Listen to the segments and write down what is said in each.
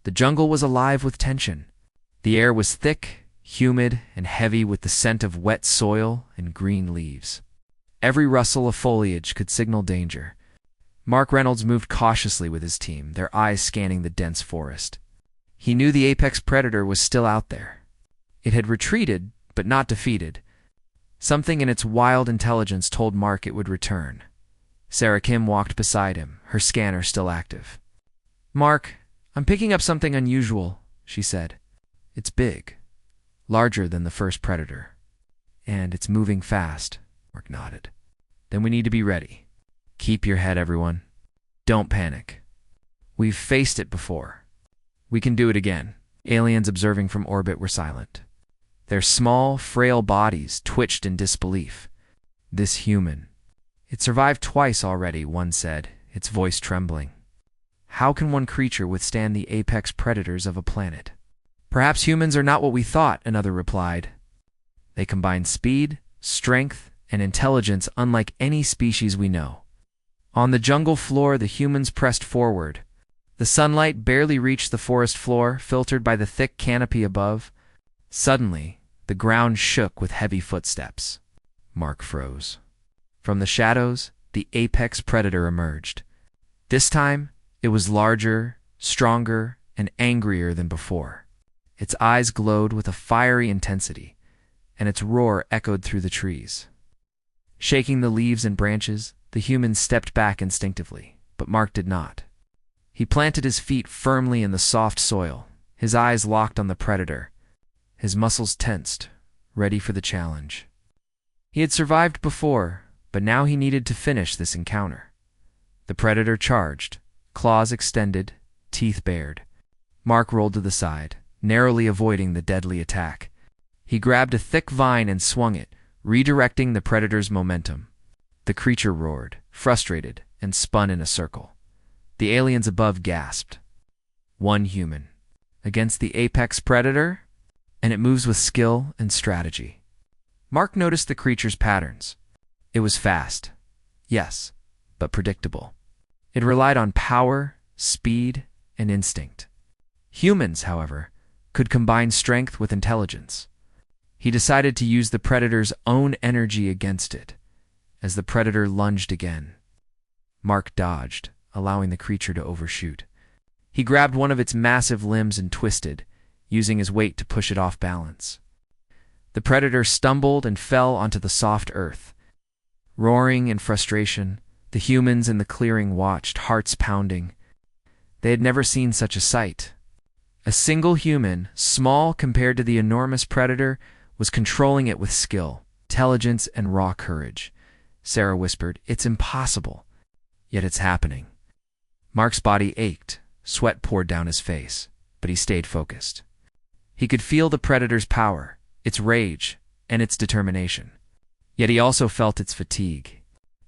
The jungle was alive with tension. The air was thick, humid, and heavy with the scent of wet soil and green leaves. Every rustle of foliage could signal danger. Mark Reynolds moved cautiously with his team, their eyes scanning the dense forest. He knew the apex predator was still out there. It had retreated, but not defeated. Something in its wild intelligence told Mark it would return. Sarah Kim walked beside him, her scanner still active. "Mark, I'm picking up something unusual," she said. "It's big, larger than the first predator. And it's moving fast." Mark nodded. "Then we need to be ready. Keep your head, everyone. Don't panic. We've faced it before. We can do it again." Aliens observing from orbit were silent. Their small, frail bodies twitched in disbelief. This human. "It survived twice already," one said, its voice trembling. "How can one creature withstand the apex predators of a planet?" "Perhaps humans are not what we thought," another replied. "They combine speed, strength, and intelligence unlike any species we know." On the jungle floor, the humans pressed forward. The sunlight barely reached the forest floor, filtered by the thick canopy above. Suddenly, the ground shook with heavy footsteps. Mark froze. From the shadows, the apex predator emerged. This time, it was larger, stronger, and angrier than before. Its eyes glowed with a fiery intensity, and its roar echoed through the trees. Shaking the leaves and branches, the human stepped back instinctively, but Mark did not. He planted his feet firmly in the soft soil, his eyes locked on the predator, his muscles tensed, ready for the challenge. He had survived before, but now he needed to finish this encounter. The predator charged, claws extended, teeth bared. Mark rolled to the side, narrowly avoiding the deadly attack. He grabbed a thick vine and swung it, redirecting the predator's momentum. The creature roared, frustrated, and spun in a circle. The aliens above gasped. One human. Against the apex predator? And it moves with skill and strategy. Mark noticed the creature's patterns. It was fast, yes, but predictable. It relied on power, speed, and instinct. Humans, however, could combine strength with intelligence. He decided to use the predator's own energy against it. As the predator lunged again, Mark dodged, allowing the creature to overshoot. He grabbed one of its massive limbs and twisted, using his weight to push it off balance. The predator stumbled and fell onto the soft earth. Roaring in frustration, the humans in the clearing watched, hearts pounding. They had never seen such a sight. A single human, small compared to the enormous predator, was controlling it with skill, intelligence, and raw courage. Sarah whispered, "It's impossible." Yet it's happening. Mark's body ached, sweat poured down his face, but he stayed focused. He could feel the predator's power, its rage, and its determination. Yet he also felt its fatigue.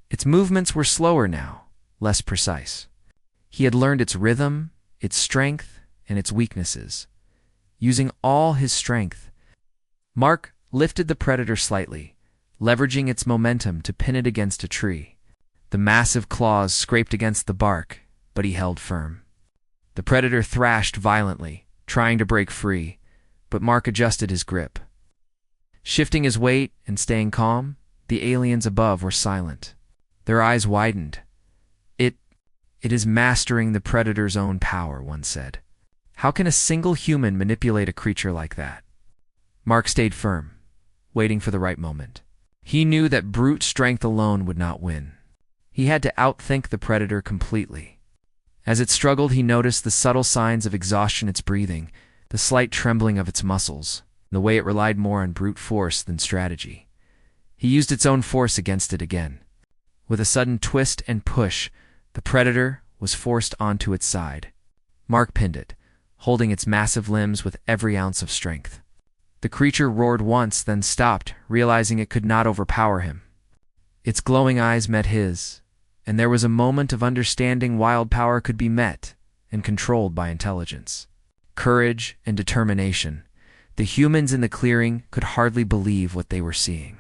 Its movements were slower now, less precise. He had learned its rhythm, its strength, and its weaknesses. Using all his strength, Mark lifted the predator slightly, leveraging its momentum to pin it against a tree. The massive claws scraped against the bark, but he held firm. The predator thrashed violently, trying to break free, but Mark adjusted his grip. Shifting his weight and staying calm, the aliens above were silent. Their eyes widened. It is mastering the predator's own power," one said. "How can a single human manipulate a creature like that?" Mark stayed firm, waiting for the right moment. He knew that brute strength alone would not win. He had to outthink the predator completely. As it struggled, he noticed the subtle signs of exhaustion, its breathing, the slight trembling of its muscles, the way it relied more on brute force than strategy. He used its own force against it again. With a sudden twist and push, the predator was forced onto its side. Mark pinned it, holding its massive limbs with every ounce of strength. The creature roared once, then stopped, realizing it could not overpower him. Its glowing eyes met his, and there was a moment of understanding wild power could be met and controlled by intelligence. Courage and determination. The humans in the clearing could hardly believe what they were seeing.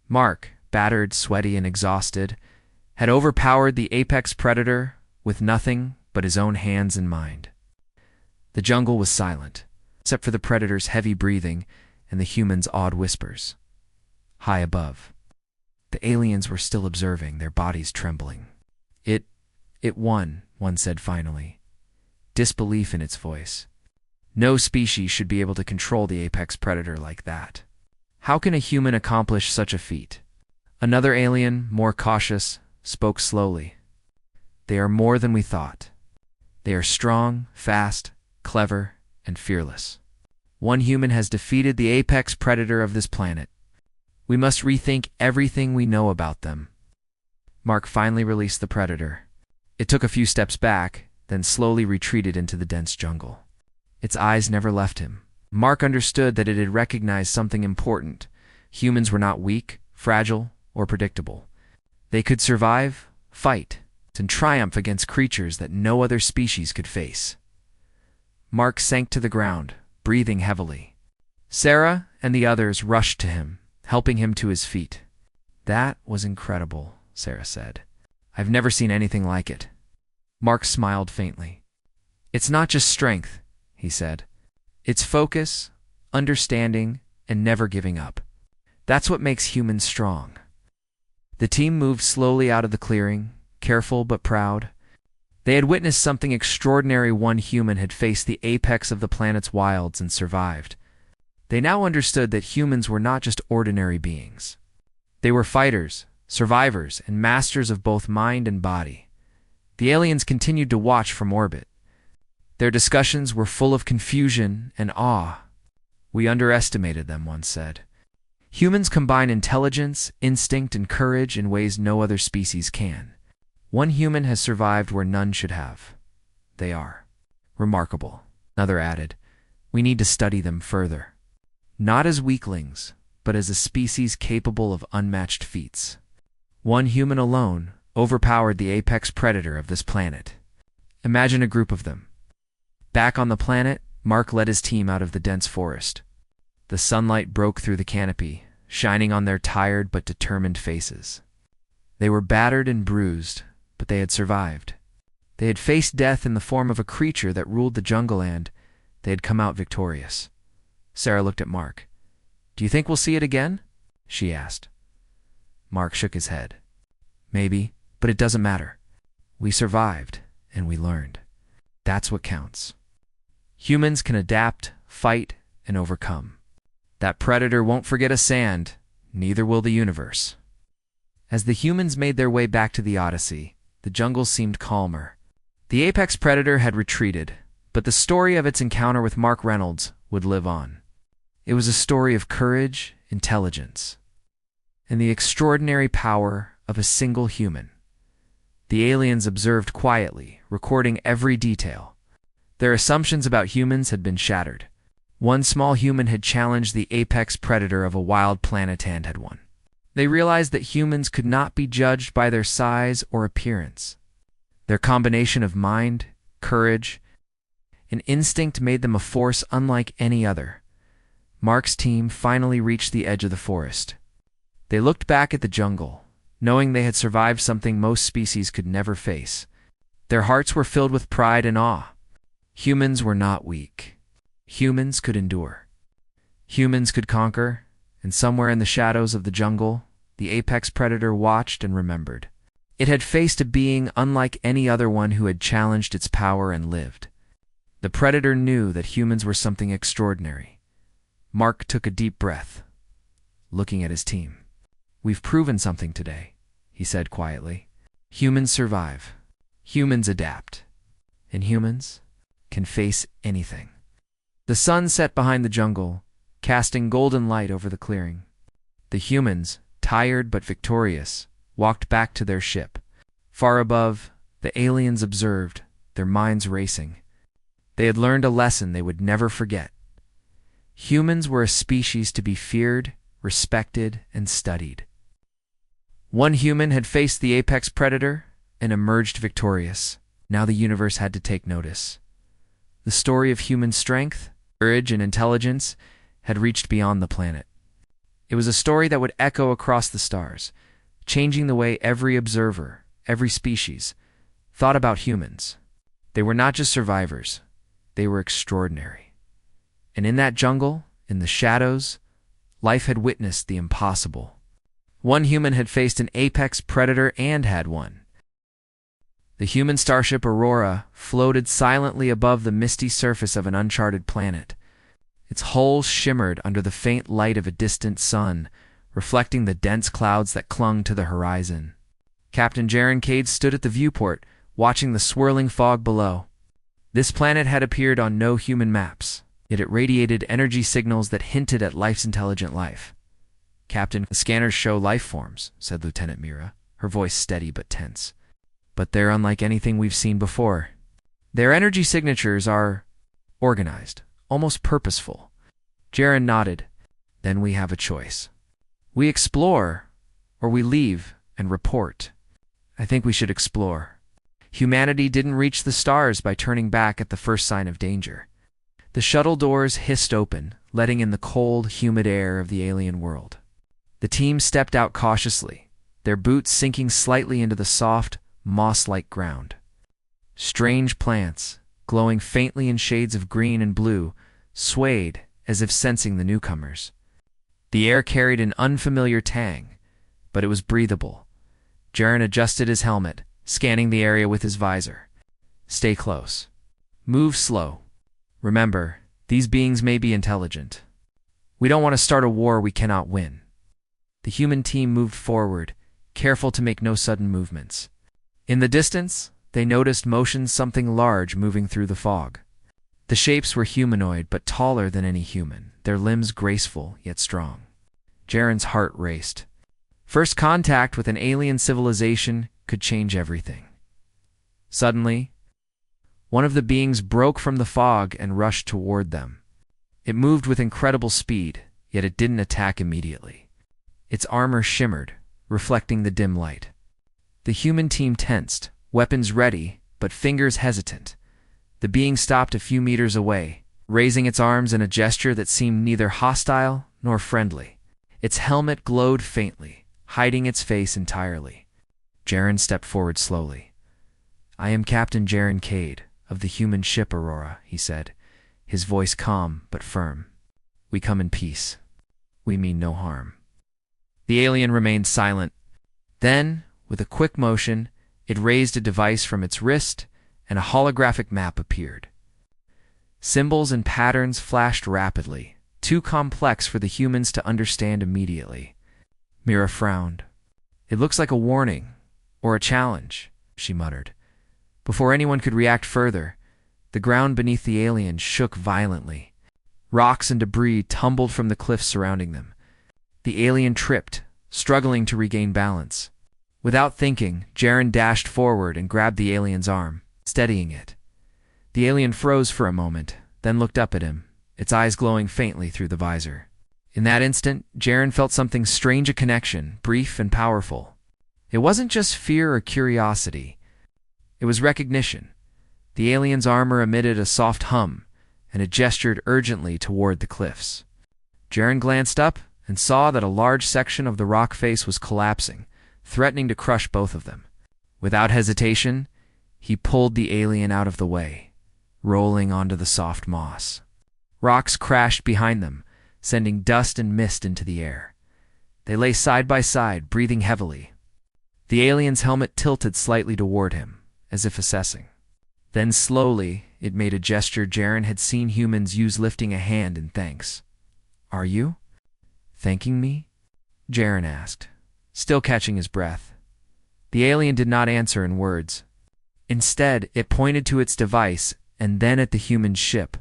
Mark, battered, sweaty, and exhausted, had overpowered the apex predator with nothing but his own hands and mind. The jungle was silent, except for the predator's heavy breathing and the humans' awed whispers. High above, the aliens were still observing, their bodies trembling. It won, one said finally, disbelief in its voice. No species should be able to control the apex predator like that. How can a human accomplish such a feat? Another alien, more cautious, spoke slowly. They are more than we thought. They are strong, fast, clever, and fearless. One human has defeated the apex predator of this planet. We must rethink everything we know about them. Mark finally released the predator. It took a few steps back, then slowly retreated into the dense jungle. Its eyes never left him. Mark understood that it had recognized something important. Humans were not weak, fragile, or predictable. They could survive, fight, and triumph against creatures that no other species could face. Mark sank to the ground, breathing heavily. Sarah and the others rushed to him, helping him to his feet. "That was incredible," Sarah said. "I've never seen anything like it." Mark smiled faintly. "It's not just strength," he said. "It's focus, understanding, and never giving up. That's what makes humans strong." The team moved slowly out of the clearing, careful but proud. They had witnessed something extraordinary. One human had faced the apex of the planet's wilds and survived. They now understood that humans were not just ordinary beings. They were fighters, survivors, and masters of both mind and body. The aliens continued to watch from orbit. Their discussions were full of confusion and awe. "We underestimated them," one said. "Humans combine intelligence, instinct, and courage in ways no other species can. One human has survived where none should have. They are remarkable." Another added, "We need to study them further. Not as weaklings, but as a species capable of unmatched feats." One human alone overpowered the apex predator of this planet. Imagine a group of them. Back on the planet, Mark led his team out of the dense forest. The sunlight broke through the canopy, shining on their tired but determined faces. They were battered and bruised, but they had survived. They had faced death in the form of a creature that ruled the jungle, and they had come out victorious. Sarah looked at Mark. "Do you think we'll see it again?" she asked. Mark shook his head. "Maybe, but it doesn't matter. We survived, and we learned. That's what counts. Humans can adapt, fight, and overcome. That predator won't forget a sand, neither will the universe." As the humans made their way back to the Odyssey, the jungle seemed calmer. The apex predator had retreated, but the story of its encounter with Mark Reynolds would live on. It was a story of courage, intelligence, and the extraordinary power of a single human. The aliens observed quietly, recording every detail. Their assumptions about humans had been shattered. One small human had challenged the apex predator of a wild planet and had won. They realized that humans could not be judged by their size or appearance. Their combination of mind, courage, and instinct made them a force unlike any other. Mark's team finally reached the edge of the forest. They looked back at the jungle, knowing they had survived something most species could never face. Their hearts were filled with pride and awe. Humans were not weak. Humans could endure. Humans could conquer, and somewhere in the shadows of the jungle, the apex predator watched and remembered. It had faced a being unlike any other one who had challenged its power and lived. The predator knew that humans were something extraordinary. Mark took a deep breath, looking at his team. "We've proven something today," he said quietly. "Humans survive. Humans adapt. And humans can face anything." The sun set behind the jungle, casting golden light over the clearing. The humans, tired but victorious, walked back to their ship. Far above, the aliens observed, their minds racing. They had learned a lesson they would never forget. Humans were a species to be feared, respected, and studied. One human had faced the apex predator and emerged victorious. Now the universe had to take notice. The story of human strength, courage, and intelligence had reached beyond the planet. It was a story that would echo across the stars, changing the way every observer, every species, thought about humans. They were not just survivors. They were extraordinary. And in that jungle, in the shadows, life had witnessed the impossible. One human had faced an apex predator and had won. The human starship Aurora floated silently above the misty surface of an uncharted planet. Its hull shimmered under the faint light of a distant sun, reflecting the dense clouds that clung to the horizon. Captain Jaren Cade stood at the viewport, watching the swirling fog below. This planet had appeared on no human maps, yet it radiated energy signals that hinted at life's intelligent life. "Captain, the scanners show life forms," said Lieutenant Mira, her voice steady but tense. "But they're unlike anything we've seen before. Their energy signatures are organized, almost purposeful." Jaren nodded. "Then we have a choice. We explore, or we leave and report. I think we should explore. Humanity didn't reach the stars by turning back at the first sign of danger." The shuttle doors hissed open, letting in the cold, humid air of the alien world. The team stepped out cautiously, their boots sinking slightly into the soft, moss-like ground. Strange plants, glowing faintly in shades of green and blue, swayed as if sensing the newcomers. The air carried an unfamiliar tang, but it was breathable. Jaren adjusted his helmet, scanning the area with his visor. "Stay close. Move slow. Remember, these beings may be intelligent. We don't want to start a war we cannot win." The human team moved forward, careful to make no sudden movements. In the distance, they noticed motions something large moving through the fog. The shapes were humanoid but taller than any human, their limbs graceful yet strong. Jaren's heart raced. First contact with an alien civilization could change everything. Suddenly, one of the beings broke from the fog and rushed toward them. It moved with incredible speed, yet it didn't attack immediately. Its armor shimmered, reflecting the dim light. The human team tensed, weapons ready, but fingers hesitant. The being stopped a few meters away, raising its arms in a gesture that seemed neither hostile nor friendly. Its helmet glowed faintly, hiding its face entirely. Jaren stepped forward slowly. "I am Captain Jaren Cade, of the human ship Aurora," he said, his voice calm but firm. "We come in peace. We mean no harm." The alien remained silent. Then, with a quick motion, it raised a device from its wrist, and a holographic map appeared. Symbols and patterns flashed rapidly, too complex for the humans to understand immediately. Mira frowned. "It looks like a warning, or a challenge," she muttered. Before anyone could react further, the ground beneath the alien shook violently. Rocks and debris tumbled from the cliffs surrounding them. The alien tripped, struggling to regain balance. Without thinking, Jaren dashed forward and grabbed the alien's arm, steadying it. The alien froze for a moment, then looked up at him, its eyes glowing faintly through the visor. In that instant, Jaren felt something strange, a connection, brief and powerful. It wasn't just fear or curiosity. It was recognition. The alien's armor emitted a soft hum, and it gestured urgently toward the cliffs. Jaren glanced up and saw that a large section of the rock face was collapsing, threatening to crush both of them. Without hesitation, he pulled the alien out of the way, rolling onto the soft moss. Rocks crashed behind them, sending dust and mist into the air. They lay side by side, breathing heavily. The alien's helmet tilted slightly toward him, as if assessing. Then slowly, it made a gesture Jaren had seen humans use, lifting a hand in thanks. "Are you thanking me?" Jaren asked, still catching his breath. The alien did not answer in words. Instead, it pointed to its device and then at the human ship.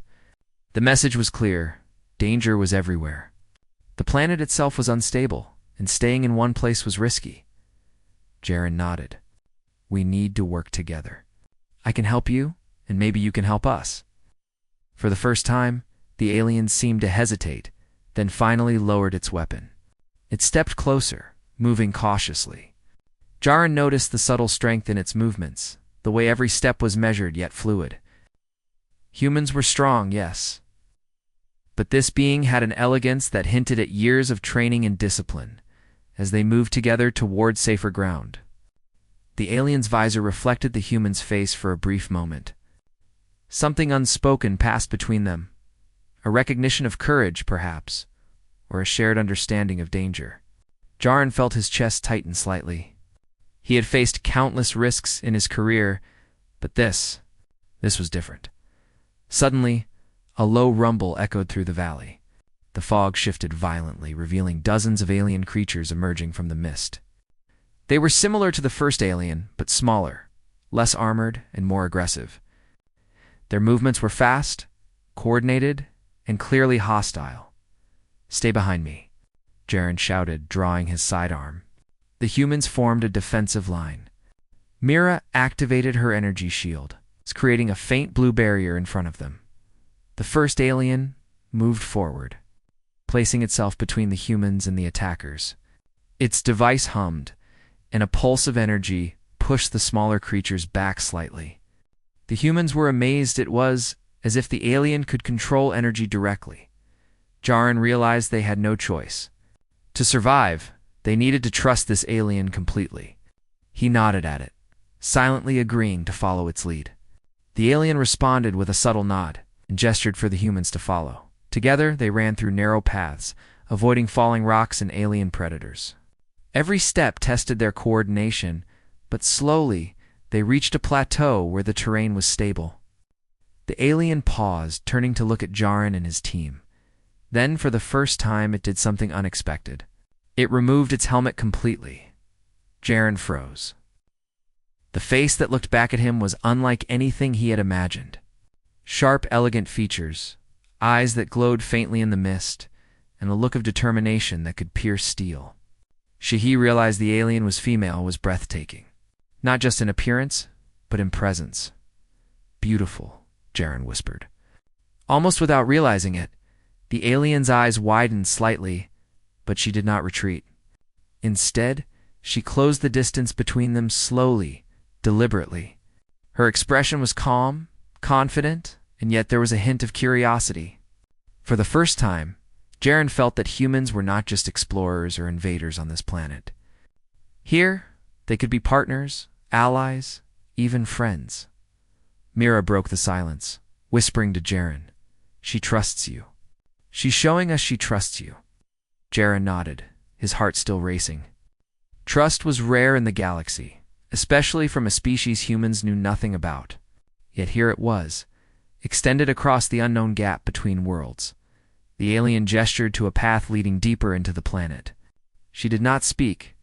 The message was clear. Danger was everywhere. The planet itself was unstable, and staying in one place was risky. Jaren nodded. "We need to work together. I can help you, and maybe you can help us." For the first time, the alien seemed to hesitate, then finally lowered its weapon. It stepped closer, moving cautiously. Jaren noticed the subtle strength in its movements, the way every step was measured yet fluid. Humans were strong, yes. But this being had an elegance that hinted at years of training and discipline, as they moved together toward safer ground. The alien's visor reflected the human's face for a brief moment. Something unspoken passed between them, a recognition of courage, perhaps, or a shared understanding of danger. Jaren felt his chest tighten slightly. He had faced countless risks in his career, but this was different. Suddenly, a low rumble echoed through the valley. The fog shifted violently, revealing dozens of alien creatures emerging from the mist. They were similar to the first alien, but smaller, less armored, and more aggressive. Their movements were fast, coordinated, and clearly hostile. "Stay behind me," Jaren shouted, drawing his sidearm. The humans formed a defensive line. Mira activated her energy shield, creating a faint blue barrier in front of them. The first alien moved forward, placing itself between the humans and the attackers. Its device hummed, and a pulse of energy pushed the smaller creatures back slightly. The humans were amazed. It was as if the alien could control energy directly. Jaren realized they had no choice. To survive, they needed to trust this alien completely. He nodded at it, silently agreeing to follow its lead. The alien responded with a subtle nod and gestured for the humans to follow. Together, they ran through narrow paths, avoiding falling rocks and alien predators. Every step tested their coordination, but slowly, they reached a plateau where the terrain was stable. The alien paused, turning to look at Jaren and his team. Then, for the first time, it did something unexpected. It removed its helmet completely. Jaren froze. The face that looked back at him was unlike anything he had imagined. Sharp, elegant features, eyes that glowed faintly in the mist, and a look of determination that could pierce steel. Shahi realized the alien was female was breathtaking. Not just in appearance, but in presence. "Beautiful," Jaren whispered. Almost without realizing it, the alien's eyes widened slightly, but she did not retreat. Instead, she closed the distance between them slowly, deliberately. Her expression was calm, confident, and yet there was a hint of curiosity. For the first time, Jaren felt that humans were not just explorers or invaders on this planet. Here, they could be partners, allies, even friends. Mira broke the silence, whispering to Jaren, "She trusts you. She's showing us she trusts you." Jaren nodded, his heart still racing. Trust was rare in the galaxy, especially from a species humans knew nothing about. Yet here it was, extended across the unknown gap between worlds. The alien gestured to a path leading deeper into the planet. She did not speak,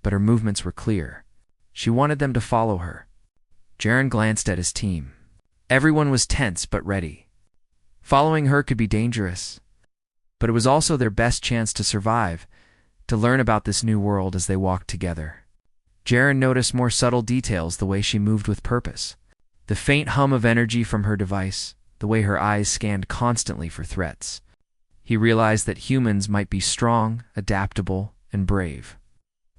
but her movements were clear. She wanted them to follow her. Jaren glanced at his team. Everyone was tense but ready. Following her could be dangerous, but it was also their best chance to survive, to learn about this new world as they walked together. Jaren noticed more subtle details, the way she moved with purpose. The faint hum of energy from her device, the way her eyes scanned constantly for threats. He realized that humans might be strong, adaptable, and brave.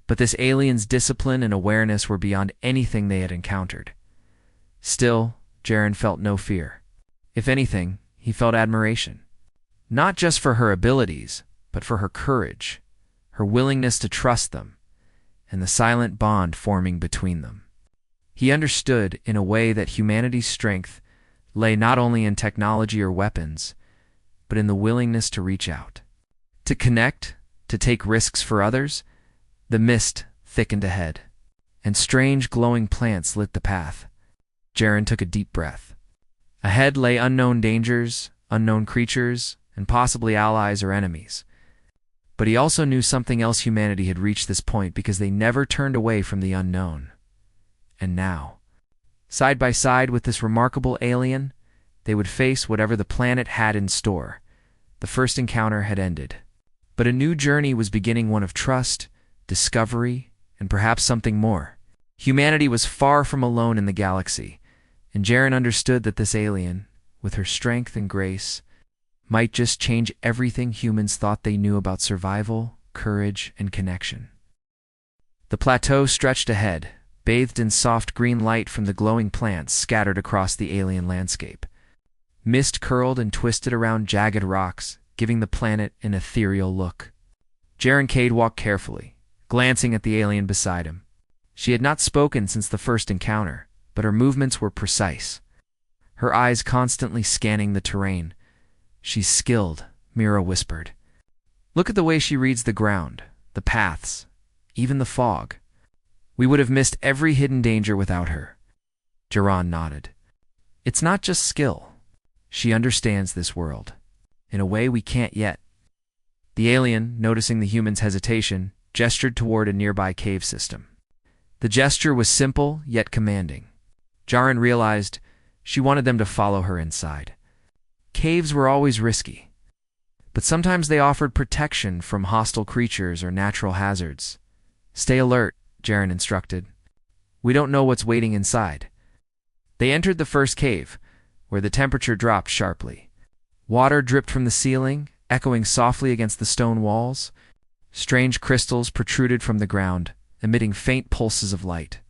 But this alien's discipline and awareness were beyond anything they had encountered. Still, Jaren felt no fear. If anything, he felt admiration. Not just for her abilities, but for her courage, her willingness to trust them, and the silent bond forming between them. He understood, in a way, that humanity's strength lay not only in technology or weapons, but in the willingness to reach out, to connect, to take risks for others. The mist thickened ahead, and strange glowing plants lit the path. Jaren took a deep breath. Ahead lay unknown dangers, unknown creatures, and possibly allies or enemies. But he also knew something else: humanity had reached this point because they never turned away from the unknown. And now, side by side with this remarkable alien, they would face whatever the planet had in store. The first encounter had ended, but a new journey was beginning, one of trust, discovery, and perhaps something more. Humanity was far from alone in the galaxy, and Jaren understood that this alien, with her strength and grace, might just change everything humans thought they knew about survival, courage, and connection. The plateau stretched ahead, bathed in soft green light from the glowing plants scattered across the alien landscape. Mist curled and twisted around jagged rocks, giving the planet an ethereal look. Jaren Cade walked carefully, glancing at the alien beside him. She had not spoken since the first encounter, but her movements were precise. her eyes constantly scanning the terrain. "She's skilled," Mira whispered. "Look at the way she reads the ground, the paths, even the fog. We would have missed every hidden danger without her." Jiran nodded. "It's not just skill. She understands this world, in a way we can't yet." The alien, noticing the human's hesitation, gestured toward a nearby cave system. The gesture was simple yet commanding. Jiran realized she wanted them to follow her inside. Caves were always risky, but sometimes they offered protection from hostile creatures or natural hazards. "Stay alert," Jiran instructed. "We don't know what's waiting inside." They entered the first cave, where the temperature dropped sharply. Water dripped from the ceiling, echoing softly against the stone walls. Strange crystals protruded from the ground, emitting faint pulses of light.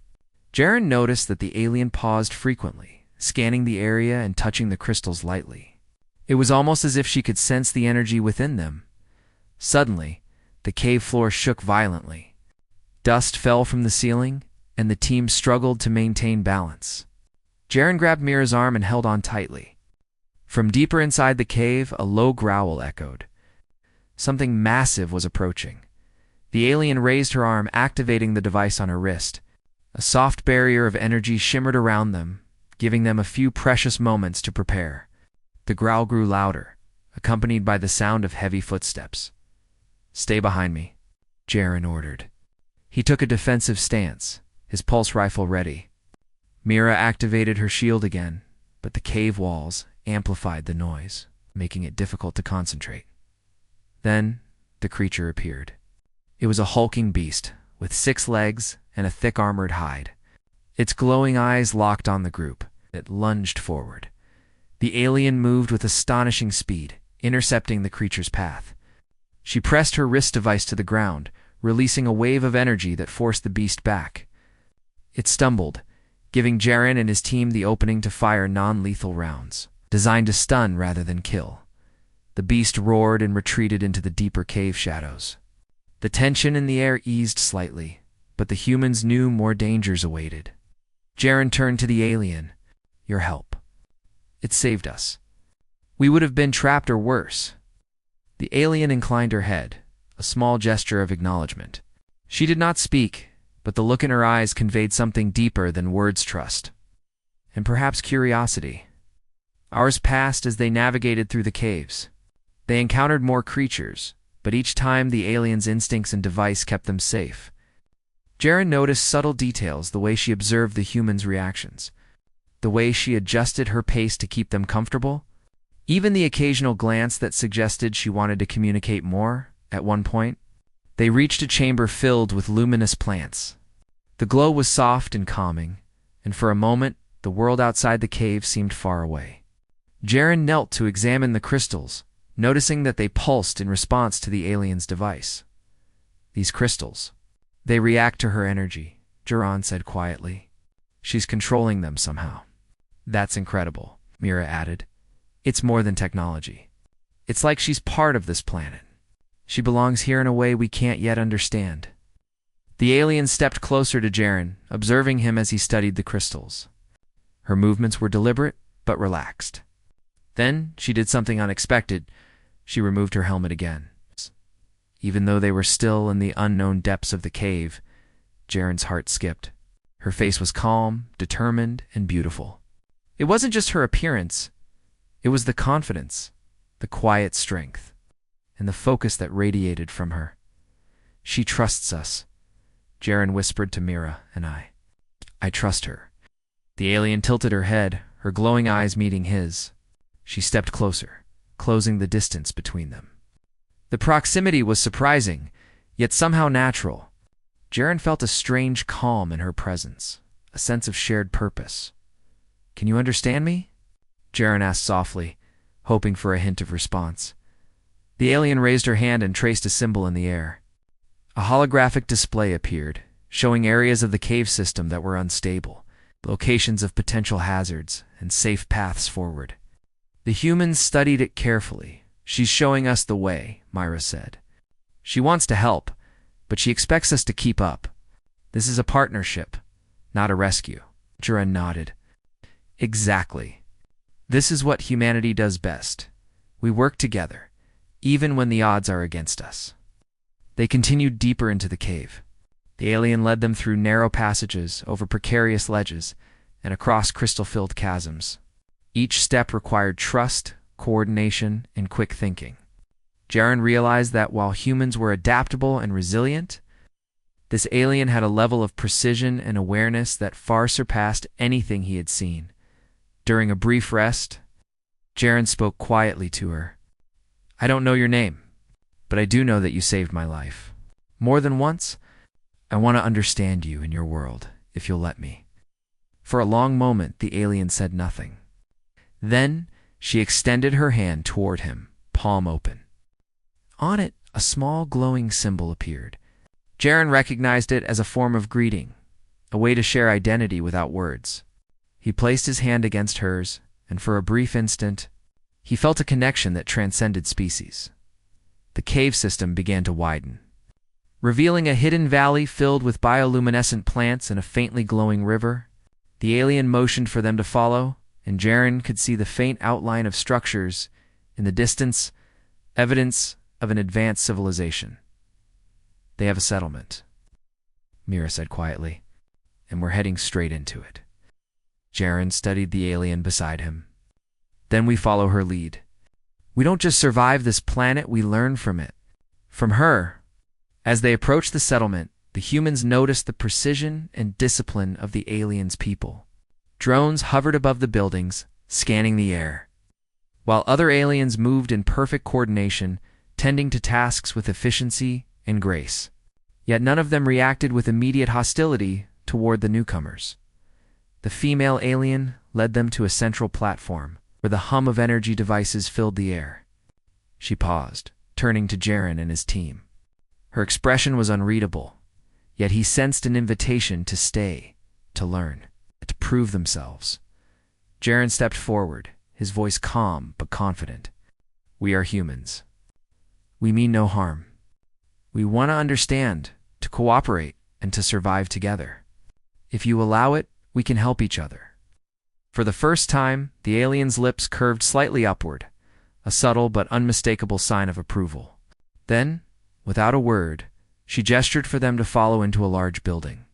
Jiran noticed that the alien paused frequently, scanning the area and touching the crystals lightly. It was almost as if she could sense the energy within them. Suddenly, the cave floor shook violently. Dust fell from the ceiling, and the team struggled to maintain balance. Jiran grabbed Mira's arm and held on tightly. From deeper inside the cave, a low growl echoed. Something massive was approaching. The alien raised her arm, activating the device on her wrist. A soft barrier of energy shimmered around them, giving them a few precious moments to prepare. The growl grew louder, accompanied by the sound of heavy footsteps. "Stay behind me," Jiran ordered. He took a defensive stance, his pulse rifle ready. Mira activated her shield again, but the cave walls amplified the noise, making it difficult to concentrate. Then, the creature appeared. It was a hulking beast, with 6 legs and a thick armored hide. Its glowing eyes locked on the group. It lunged forward. The alien moved with astonishing speed, intercepting the creature's path. She pressed her wrist device to the ground, releasing a wave of energy that forced the beast back. It stumbled, giving Jiran and his team the opening to fire non-lethal rounds, designed to stun rather than kill. The beast roared and retreated into the deeper cave shadows. The tension in the air eased slightly, but the humans knew more dangers awaited. Jiran turned to the alien. "Your help. It saved us. We would have been trapped or worse." The alien inclined her head, a small gesture of acknowledgement. She did not speak, but the look in her eyes conveyed something deeper than words. Trust, and perhaps curiosity. Hours passed as they navigated through the caves. They encountered more creatures, but each time the alien's instincts and device kept them safe. Jiran noticed subtle details, the way she observed the humans' reactions, the way she adjusted her pace to keep them comfortable, even the occasional glance that suggested she wanted to communicate more. At one point, they reached a chamber filled with luminous plants. The glow was soft and calming, and for a moment, the world outside the cave seemed far away. Jiran knelt to examine the crystals, noticing that they pulsed in response to the alien's device. "These crystals, they react to her energy," Jiran said quietly. "She's controlling them somehow." "That's incredible," Mira added. "It's more than technology. It's like she's part of this planet. She belongs here in a way we can't yet understand." The alien stepped closer to Jiran, observing him as he studied the crystals. Her movements were deliberate, but relaxed. Then she did something unexpected. She removed her helmet again. Even though they were still in the unknown depths of the cave, Jiran's heart skipped. Her face was calm, determined, and beautiful. It wasn't just her appearance. It was the confidence, the quiet strength, and the focus that radiated from her. "She trusts us," Jiran whispered to Mira and I. "I trust her." The alien tilted her head, her glowing eyes meeting his. She stepped closer, closing the distance between them. The proximity was surprising, yet somehow natural. Jiran felt a strange calm in her presence, a sense of shared purpose. "Can you understand me?" Jiran asked softly, hoping for a hint of response. The alien raised her hand and traced a symbol in the air. A holographic display appeared, showing areas of the cave system that were unstable, locations of potential hazards, and safe paths forward. The humans studied it carefully. "She's showing us the way," Myra said. "She wants to help, but she expects us to keep up. This is a partnership, not a rescue." Jiran nodded. "Exactly." This is what humanity does best. We work together, even when the odds are against us. They continued deeper into the cave. The alien led them through narrow passages, over precarious ledges, and across crystal-filled chasms. Each step required trust, coordination, and quick thinking. Jaren realized that while humans were adaptable and resilient, this alien had a level of precision and awareness that far surpassed anything he had seen. During a brief rest, Jaren spoke quietly to her. "I don't know your name, but I do know that you saved my life. More than once, I want to understand you and your world, if you'll let me." For a long moment, the alien said nothing. Then she extended her hand toward him, palm open. On it, a small glowing symbol appeared. Jaren recognized it as a form of greeting, a way to share identity without words. He placed his hand against hers, and for a brief instant, he felt a connection that transcended species. The cave system began to widen, revealing a hidden valley filled with bioluminescent plants and a faintly glowing river. The alien motioned for them to follow, and Jaren could see the faint outline of structures in the distance, evidence of an advanced civilization. "They have a settlement," Mira said quietly, "and we're heading straight into it." Jaren studied the alien beside him. "Then we follow her lead. We don't just survive this planet, we learn from it. From her." As they approached the settlement, the humans noticed the precision and discipline of the aliens' people. Drones hovered above the buildings, scanning the air, while other aliens moved in perfect coordination, tending to tasks with efficiency and grace. Yet none of them reacted with immediate hostility toward the newcomers. The female alien led them to a central platform, where the hum of energy devices filled the air. She paused, turning to Jaren and his team. Her expression was unreadable, yet he sensed an invitation to stay, to learn, to prove themselves. Jaren stepped forward, his voice calm but confident. "We are humans. We mean no harm. We want to understand, to cooperate, and to survive together. If you allow it, we can help each other." For the first time, the alien's lips curved slightly upward, a subtle but unmistakable sign of approval. Then, without a word, she gestured for them to follow into a large building.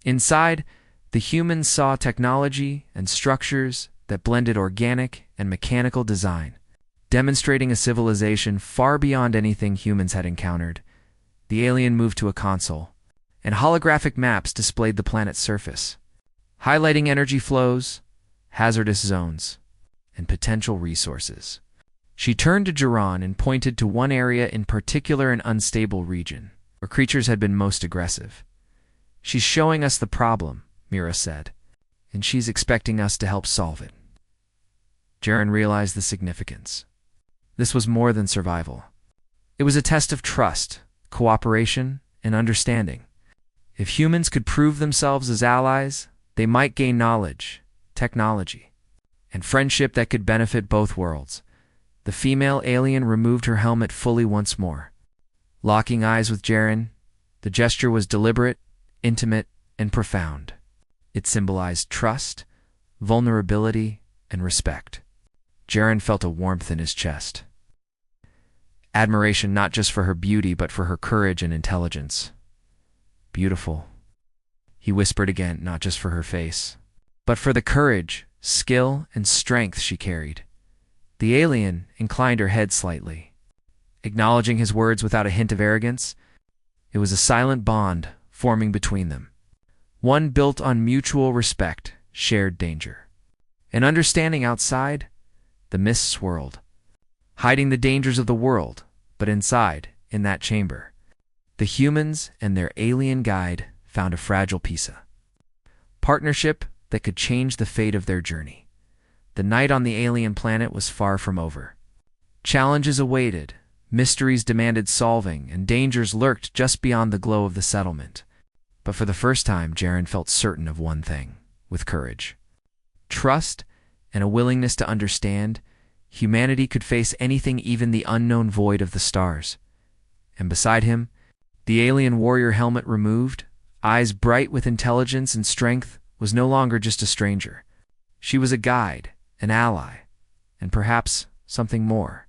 Inside, the humans saw technology and structures that blended organic and mechanical design, demonstrating a civilization far beyond anything humans had encountered. The alien moved to a console, and holographic maps displayed the planet's surface, highlighting energy flows, hazardous zones, and potential resources. She turned to Jiran and pointed to one area in particular, an unstable region, where creatures had been most aggressive. "She's showing us the problem," Mira said, "and she's expecting us to help solve it." Jaren realized the significance. This was more than survival. It was a test of trust, cooperation, and understanding. If humans could prove themselves as allies, they might gain knowledge, technology, and friendship that could benefit both worlds. The female alien removed her helmet fully once more. Locking eyes with Jaren, the gesture was deliberate, intimate, and profound. It symbolized trust, vulnerability, and respect. Jaren felt a warmth in his chest. Admiration not just for her beauty, but for her courage and intelligence. "Beautiful," he whispered again, not just for her face, but for the courage, skill, and strength she carried. The alien inclined her head slightly, acknowledging his words without a hint of arrogance. It was a silent bond forming between them, one built on mutual respect, shared danger, and understanding. Outside, the mist swirled, hiding the dangers of the world, but inside, in that chamber, the humans and their alien guide found a fragile piece of partnership that could change the fate of their journey. The night on the alien planet was far from over. Challenges awaited, mysteries demanded solving, and dangers lurked just beyond the glow of the settlement. But for the first time, Jaren felt certain of one thing, with courage, trust, and a willingness to understand. Humanity could face anything, even the unknown void of the stars. And beside him, the alien warrior, helmet removed, eyes bright with intelligence and strength, was no longer just a stranger. She was a guide, an ally, and perhaps something more.